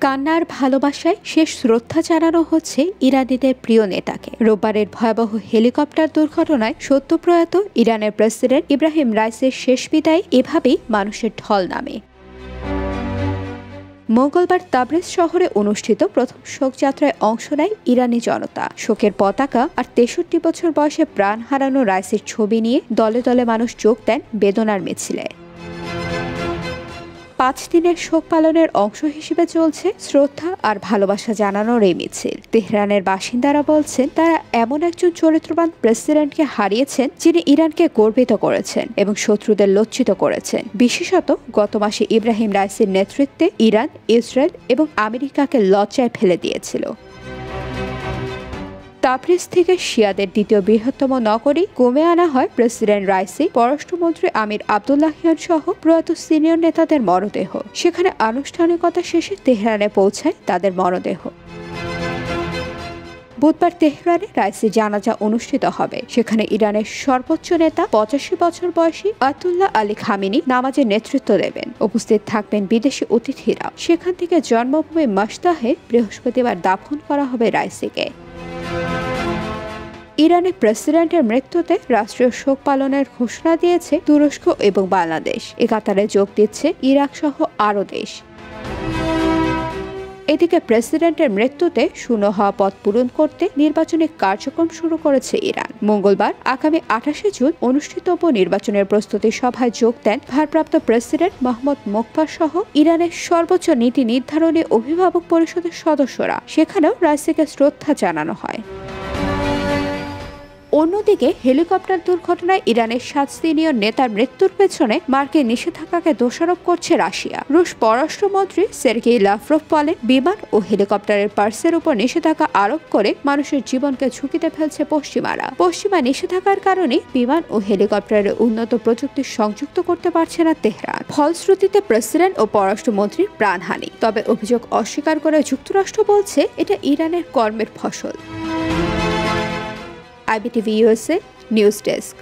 কান্নার ভালোবাসায় শেষ শ্রদ্ধা জানানো হচ্ছে ইরানিদের প্রিয় নেতাকে। রোববারের ভয়াবহ হেলিকপ্টার দুর্ঘটনায় সদ্যপ্রয়াত ইরানের প্রেসিডেন্ট ইব্রাহিম রাইসির শেষ বিদায় এভাবেই মানুষের ঢল নামে। মঙ্গলবার তাবরিজ শহরে অনুষ্ঠিত প্রথম শোকযাত্রায় অংশ নেয় ইরানি জনতা। শোকের পতাকা আর ৬৩ বছর বয়সে প্রাণ হারানো রাইসির ছবি নিয়ে দলে দলে মানুষ যোগ দেন বেদনার মিছিলে। ৫ দিনের শোক পালনের অংশ হিসেবে চলছে শ্রদ্ধা আর ভালোবাসা জানানোর এই মিছিল। তেহরানের বাসিন্দারা বলছেন, তারা এমন একজন চরিত্রবান প্রেসিডেন্টকে হারিয়েছেন যিনি ইরানকে গর্বিত করেছেন এবং শত্রুদের লজ্জিত করেছেন। বিশেষত গত মাসে ইব্রাহিম রাইসির নেতৃত্বে ইরান, ইসরায়েল এবং আমেরিকাকে লজ্জায় ফেলে দিয়েছিল। তাবরিজ থেকে শিয়াদের দ্বিতীয় বৃহত্তম নগরী কমে আনা হয় প্রেসিডেন্ট রাইসি, পররাষ্ট্রমন্ত্রী আমির আবদুল্লাহিয়ান সহ প্রয়াত সিনিয়র নেতাদের মরদেহ। সেখানে আনুষ্ঠানিকতা শেষে তেহরানে পৌঁছায় তাদের মরদেহ। বুধবার তেহরানে রাইসি জানাজা অনুষ্ঠিত হবে। সেখানে ইরানের সর্বোচ্চ নেতা ৮৫ বছর বয়সী আয়াতুল্লাহ আলী খামেনি নামাজের নেতৃত্ব দেবেন। উপস্থিত থাকবেন বিদেশি অতিথিরা। সেখান থেকে জন্মভূমি মাশতাহে বৃহস্পতিবার দাফন করা হবে রাইসিকে। ইরানের প্রেসিডেন্টের মৃত্যুতে রাষ্ট্রীয় শোক পালনের ঘোষণা দিয়েছে তুরস্ক এবং বাংলাদেশ। এ কাতারে যোগ দিচ্ছে ইরাক সহ আরও দেশ। এদিকে প্রেসিডেন্টের মৃত্যুতে শূন্য হওয়া পদ পূরণ করতে নির্বাচনী কার্যক্রম শুরু করেছে ইরান। মঙ্গলবার আগামী ২৮ জুন অনুষ্ঠিতব্য নির্বাচনের প্রস্তুতি সভায় যোগ দেন ভারপ্রাপ্ত প্রেসিডেন্ট মোহাম্মদ মোকবার সহ ইরানের সর্বোচ্চ নীতি নির্ধারণী অভিভাবক পরিষদের সদস্যরা। সেখানেও রাইসিকে শ্রদ্ধা জানানো হয়। অন্যদিকে হেলিকপ্টার দুর্ঘটনায় ইরানের ৭ সিনিয়র নেতার মৃত্যুর পেছনে মার্কিন নিষেধাজ্ঞাকে দোষারোপ করছে রাশিয়া। রুশ পররাষ্ট্রমন্ত্রী সের্গেই লাভরভ বলেন, বিমান ও হেলিকপ্টারের পার্সের উপর নিষেধাজ্ঞা আরোপ করে মানুষের জীবনকে ঝুঁকিতে ফেলছে পশ্চিমারা। পশ্চিমা নিষেধাজ্ঞার কারণে বিমান ও হেলিকপ্টারের উন্নত প্রযুক্তি সংযুক্ত করতে পারছে না তেহরান। ফলশ্রুতিতে প্রেসিডেন্ট ও পররাষ্ট্রমন্ত্রীর প্রাণহানি। তবে অভিযোগ অস্বীকার করে যুক্তরাষ্ট্র বলছে, এটা ইরানের কর্মের ফসল। IBTV USA News Desk।